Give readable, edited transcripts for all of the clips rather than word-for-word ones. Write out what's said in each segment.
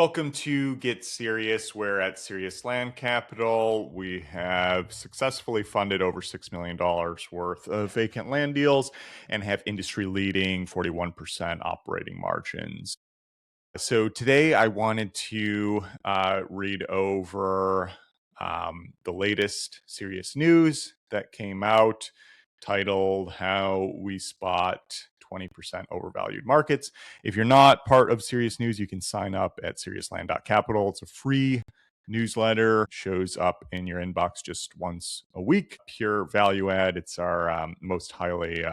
Welcome to Get Serious, where at Serious Land Capital, we have successfully funded over $6 million worth of vacant land deals and have industry-leading 41% operating margins. So today I wanted to read over the latest serious news that came out titled How We Spot 20% Overvalued Markets. If you're not part of Serious News, you can sign up at seriousland.capital. It's a free newsletter, shows up in your inbox just once a week. Pure value add. It's our most highly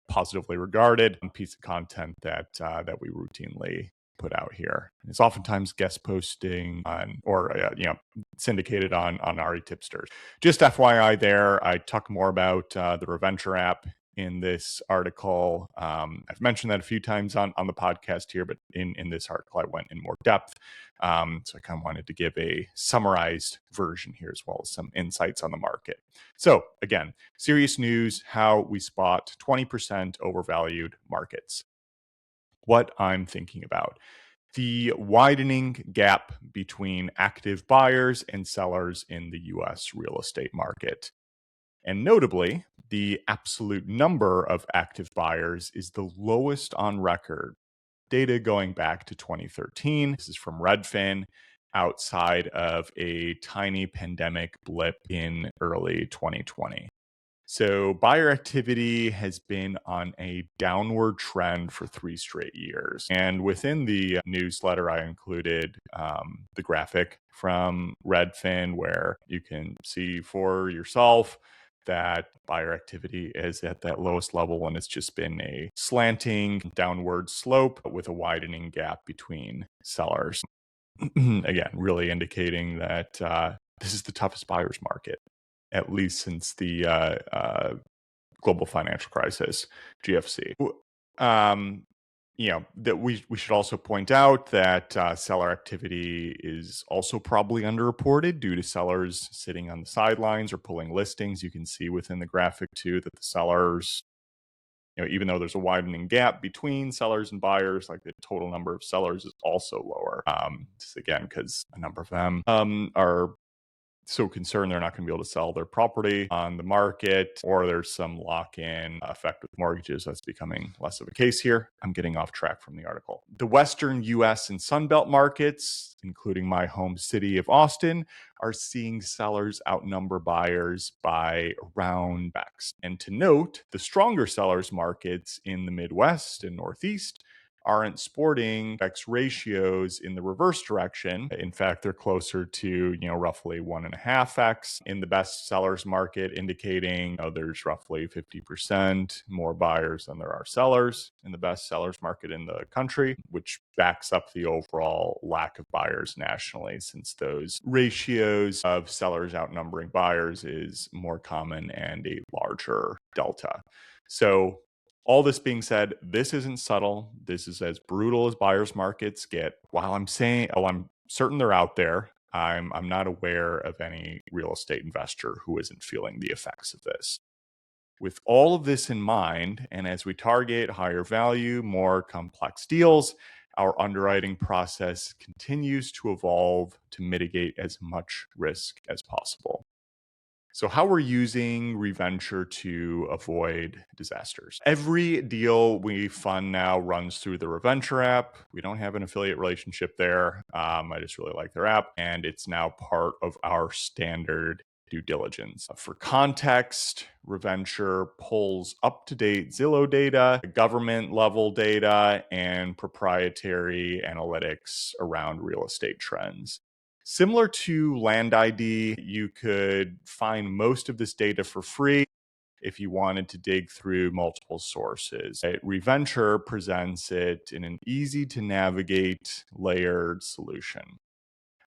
positively regarded piece of content that we routinely put out here. It's oftentimes guest posting on or syndicated on RE Tipsters. Just FYI, there I talk more about the Reventure app in this article. I've mentioned that a few times on the podcast here, but in this article I went in more depth. So I kind of wanted to give a summarized version here as well as some insights on the market. So again, serious news, how we spot 20% overvalued markets. What I'm thinking about: the widening gap between active buyers and sellers in the US real estate market. And notably, the absolute number of active buyers is the lowest on record. Data going back to 2013. This is from Redfin, outside of a tiny pandemic blip in early 2020. So buyer activity has been on a downward trend for 3 straight years. And within the newsletter, I included the graphic from Redfin where you can see for yourself that buyer activity is at that lowest level, and it's just been a slanting downward slope with a widening gap between sellers. Again, really indicating that this is the toughest buyer's market, at least since the global financial crisis, GFC. That we should also point out that seller activity is also probably underreported due to sellers sitting on the sidelines or pulling listings. You can see within the graphic too that the sellers, even though there's a widening gap between sellers and buyers, like the total number of sellers is also lower. Just again, because a number of them are so concerned they're not going to be able to sell their property on the market, or there's some lock-in effect with mortgages. That's becoming less of a case here. I'm getting off track from the article. The Western US and Sunbelt markets, including my home city of Austin, are seeing sellers outnumber buyers by around X. And to note, the stronger sellers markets in the Midwest and Northeast aren't sporting X ratios in the reverse direction. In fact, they're closer to, roughly 1.5X in the best sellers market, indicating there's roughly 50% more buyers than there are sellers in the best sellers market in the country, which backs up the overall lack of buyers nationally, since those ratios of sellers outnumbering buyers is more common and a larger delta. So all this being said, this isn't subtle. This is as brutal as buyers markets get. While I'm certain they're out there, I'm not aware of any real estate investor who isn't feeling the effects of this. With all of this in mind, and as we target higher value, more complex deals, our underwriting process continues to evolve to mitigate as much risk as possible. So how we're using Reventure to avoid disasters. Every deal we fund now runs through the Reventure app. We don't have an affiliate relationship there. I just really like their app, and it's now part of our standard due diligence. For context, Reventure pulls up-to-date Zillow data, government level data, and proprietary analytics around real estate trends. Similar to Land ID, you could find most of this data for free if you wanted to dig through multiple sources. Reventure presents it in an easy to navigate, layered solution.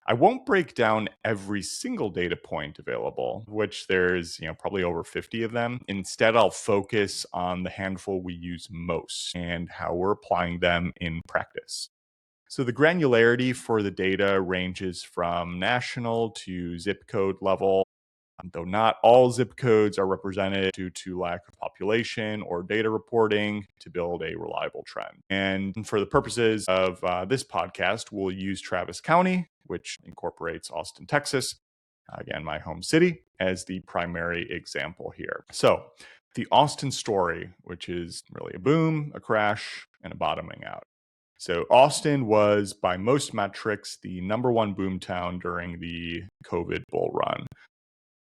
I won't break down every single data point available, which there's probably over 50 of them. Instead, I'll focus on the handful we use most and how we're applying them in practice. So the granularity for the data ranges from national to zip code level. though not all zip codes are represented due to lack of population or data reporting to build a reliable trend. And for the purposes of this podcast, we'll use Travis County, which incorporates Austin, Texas, again, my home city, as the primary example here. So the Austin story, which is really a boom, a crash, and a bottoming out. So Austin was, by most metrics, the number one boomtown during the COVID bull run.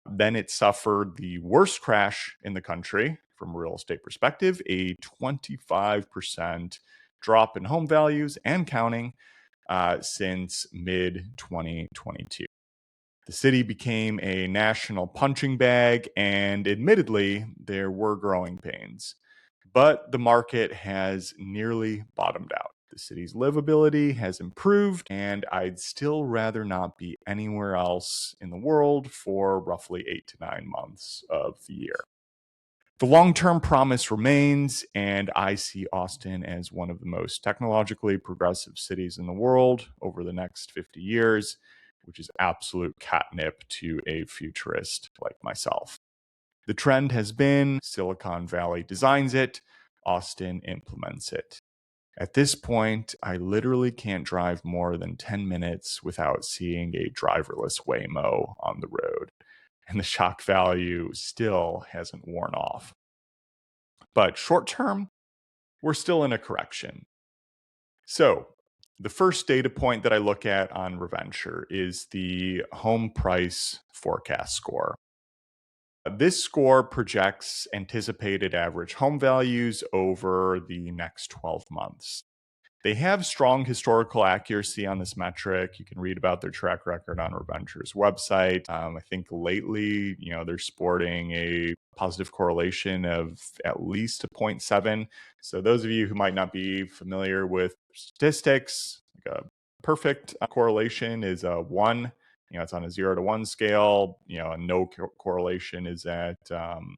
Then it suffered the worst crash in the country from a real estate perspective, a 25% drop in home values and counting since mid 2022. The city became a national punching bag, and admittedly, there were growing pains. But the market has nearly bottomed out. The city's livability has improved, and I'd still rather not be anywhere else in the world for roughly 8 to 9 months of the year. The long-term promise remains, and I see Austin as one of the most technologically progressive cities in the world over the next 50 years, which is absolute catnip to a futurist like myself. The trend has been Silicon Valley designs it, Austin implements it. At this point, I literally can't drive more than 10 minutes without seeing a driverless Waymo on the road, and the shock value still hasn't worn off. But short term, we're still in a correction. So, the first data point that I look at on Reventure is the home price forecast score. This score projects anticipated average home values over the next 12 months. They have strong historical accuracy on this metric. You can read about their track record on Reventure's website. I think lately, they're sporting a positive correlation of at least a 0.7. So those of you who might not be familiar with statistics, like a perfect correlation is a 1. It's on a 0 to 1 scale. A no correlation is at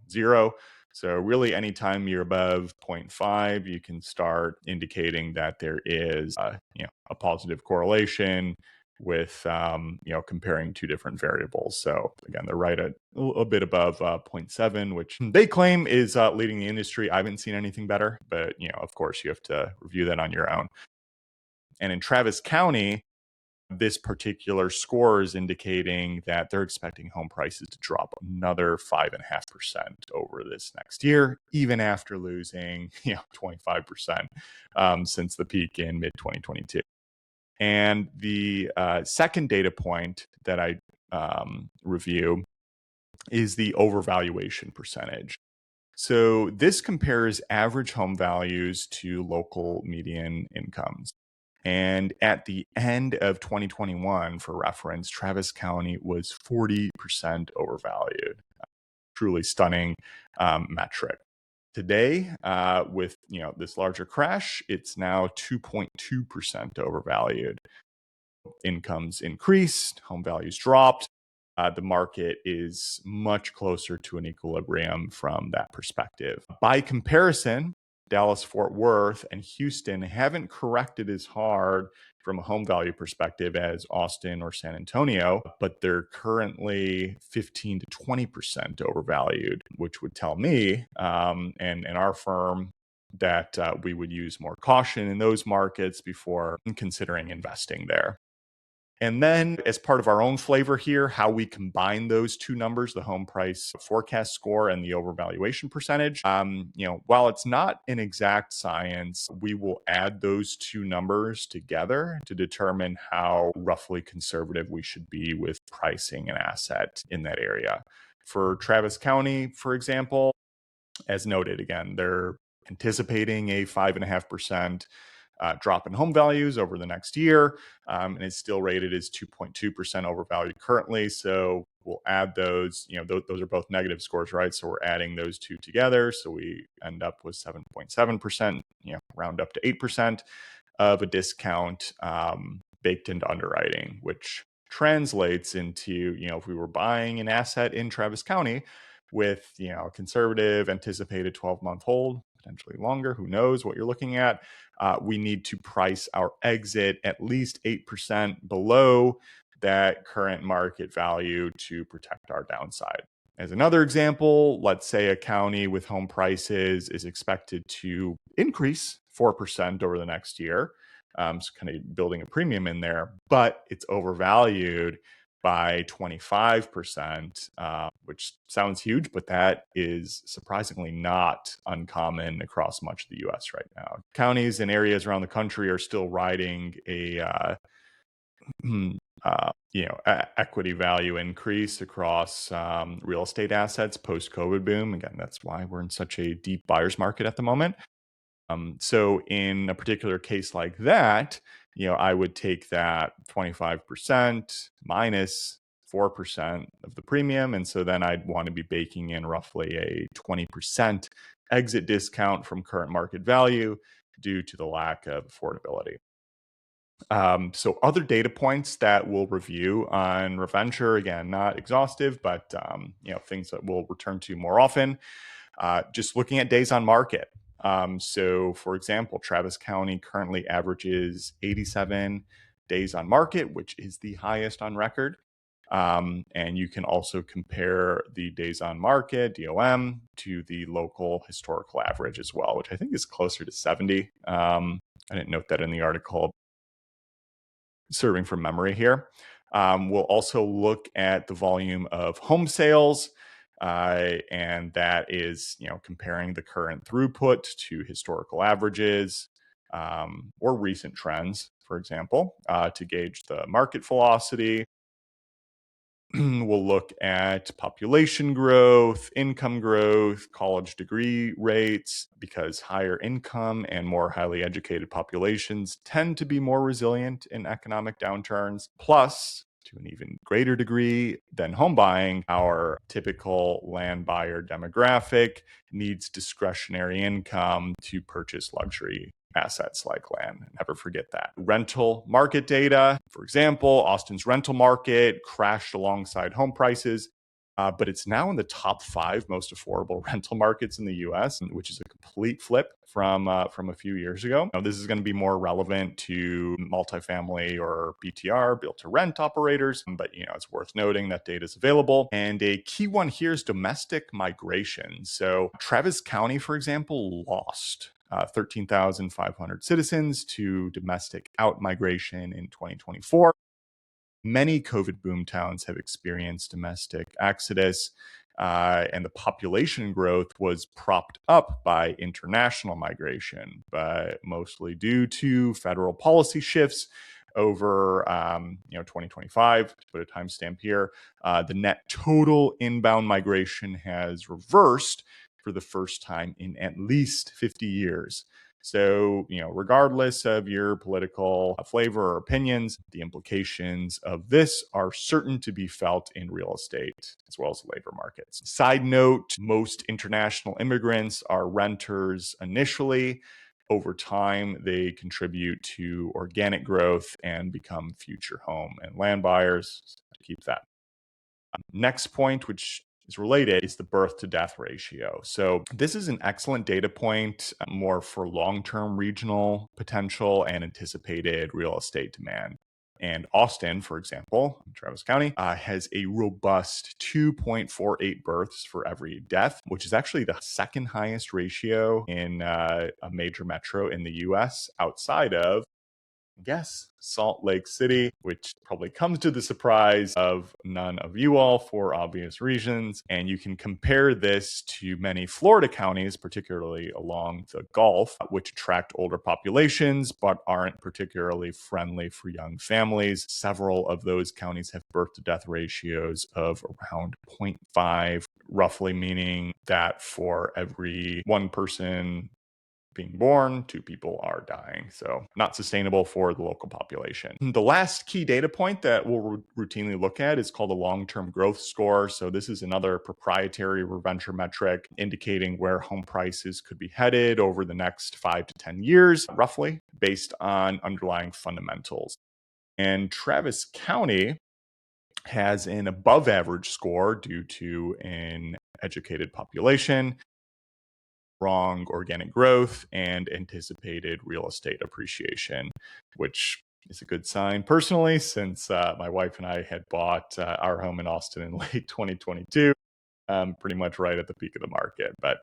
0. So really, anytime you're above 0.5, you can start indicating that there is a positive correlation with comparing two different variables. So again, they're right at a bit above 0.7, which they claim is leading the industry. I haven't seen anything better, but of course, you have to review that on your own. And in Travis County, this particular score is indicating that they're expecting home prices to drop another 5.5% over this next year, even after losing 25% since the peak in mid 2022. And the second data point that I review is the overvaluation percentage. So this compares average home values to local median incomes. And at the end of 2021, for reference, Travis County was 40% overvalued. Truly stunning metric. Today, with this larger crash, it's now 2.2% overvalued. Incomes increased, home values dropped. The market is much closer to an equilibrium from that perspective. By comparison, Dallas, Fort Worth, and Houston haven't corrected as hard from a home value perspective as Austin or San Antonio, but they're currently 15 to 20% overvalued, which would tell me and our firm that we would use more caution in those markets before considering investing there. And then, as part of our own flavor here, how we combine those two numbers, the home price forecast score and the overvaluation percentage. While it's not an exact science, we will add those two numbers together to determine how roughly conservative we should be with pricing an asset in that area. For Travis County, for example, as noted, again, they're anticipating a 5.5% drop in home values over the next year, and it's still rated as 2.2% overvalued currently. So we'll add those. Those are both negative scores, right? So we're adding those two together. So we end up with 7.7%. Round up to 8% of a discount baked into underwriting, which translates into if we were buying an asset in Travis County with a conservative anticipated 12-month hold, potentially longer, who knows what you're looking at. We need to price our exit at least 8% below that current market value to protect our downside. As another example, let's say a county with home prices is expected to increase 4% over the next year. So kind of building a premium in there, but it's overvalued by 25%, which sounds huge, but that is surprisingly not uncommon across much of the US right now. Counties and areas around the country are still riding a equity value increase across real estate assets post-COVID boom. Again, that's why we're in such a deep buyer's market at the moment. So in a particular case like that, I would take that 25% minus 4% of the premium. And so then I'd want to be baking in roughly a 20% exit discount from current market value due to the lack of affordability. So other data points that we'll review on Reventure, again, not exhaustive, but things that we'll return to more often. Just looking at days on market. So for example, Travis County currently averages 87 days on market, which is the highest on record. And you can also compare the days on market, DOM, to the local historical average as well, which I think is closer to 70. I didn't note that in the article, serving from memory here. We'll also look at the volume of home sales, and that is, comparing the current throughput to historical averages or recent trends, for example, to gauge the market velocity. We'll look at population growth, income growth, college degree rates, because higher income and more highly educated populations tend to be more resilient in economic downturns. Plus, to an even greater degree than home buying, our typical land buyer demographic needs discretionary income to purchase luxury assets like land. Never forget that. Rental market data, for example, Austin's rental market crashed alongside home prices, but it's now in the top 5 most affordable rental markets in the US, which is a complete flip from a few years ago. Now, this is going to be more relevant to multifamily or BTR, built to rent operators, but it's worth noting that data is available. And a key one here is domestic migration. So Travis County, for example, lost 13,500 citizens to domestic out-migration in 2024. Many COVID boom towns have experienced domestic exodus, and the population growth was propped up by international migration, but mostly due to federal policy shifts over 2025. To put a timestamp here, the net total inbound migration has reversed for the first time in at least 50 years. So, regardless of your political flavor or opinions, the implications of this are certain to be felt in real estate as well as labor markets. Side note, most international immigrants are renters initially. Over time, they contribute to organic growth and become future home and land buyers. To keep that. Next point, which is related, is the birth to death ratio. So this is an excellent data point more for long-term regional potential and anticipated real estate demand. And Austin, for example, Travis County, has a robust 2.48 births for every death, which is actually the second highest ratio in a major metro in the US outside of, Salt Lake City, which probably comes to the surprise of none of you all for obvious reasons. And you can compare this to many Florida counties, particularly along the Gulf, which attract older populations but aren't particularly friendly for young families. Several of those counties have birth to death ratios of around 0.5, roughly meaning that for every one person being born, 2 people are dying. So not sustainable for the local population. The last key data point that we'll routinely look at is called a long-term growth score. So this is another proprietary Reventure metric indicating where home prices could be headed over the next 5 to 10 years, roughly, based on underlying fundamentals. And Travis County has an above average score due to an educated population, strong organic growth, and anticipated real estate appreciation, which is a good sign personally, since my wife and I had bought our home in Austin in late 2022, pretty much right at the peak of the market. But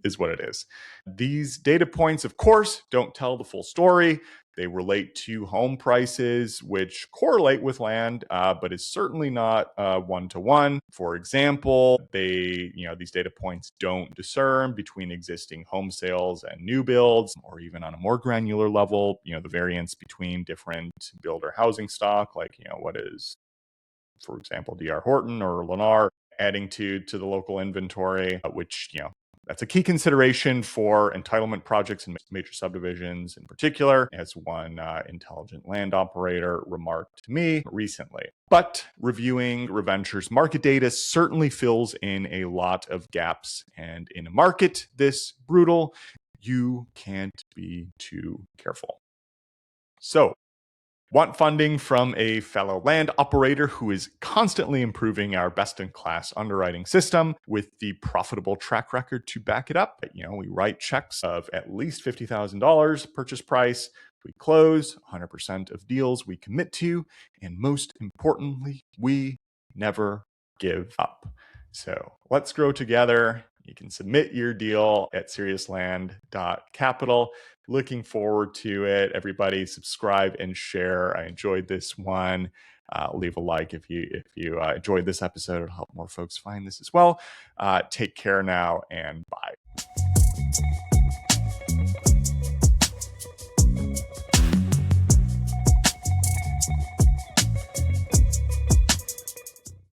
is what it is. These data points, of course, don't tell the full story. They relate to home prices, which correlate with land, but is certainly not one-to-one. For example, these data points don't discern between existing home sales and new builds, or even on a more granular level, the variance between different builder housing stock, like what is, for example, DR Horton or Lennar adding to the local inventory, which that's a key consideration for entitlement projects and major subdivisions in particular, as one intelligent land operator remarked to me recently. But reviewing Reventure's market data certainly fills in a lot of gaps. And in a market this brutal, you can't be too careful. So, want funding from a fellow land operator who is constantly improving our best-in-class underwriting system with the profitable track record to back it up? We write checks of at least $50,000 purchase price. We close 100% of deals we commit to. And most importantly, we never give up. So let's grow together. You can submit your deal at seriousland.capital. Looking forward to it. Everybody subscribe and share. I enjoyed this one. Leave a like if you enjoyed this episode. It'll help more folks find this as well. Take care now, and bye.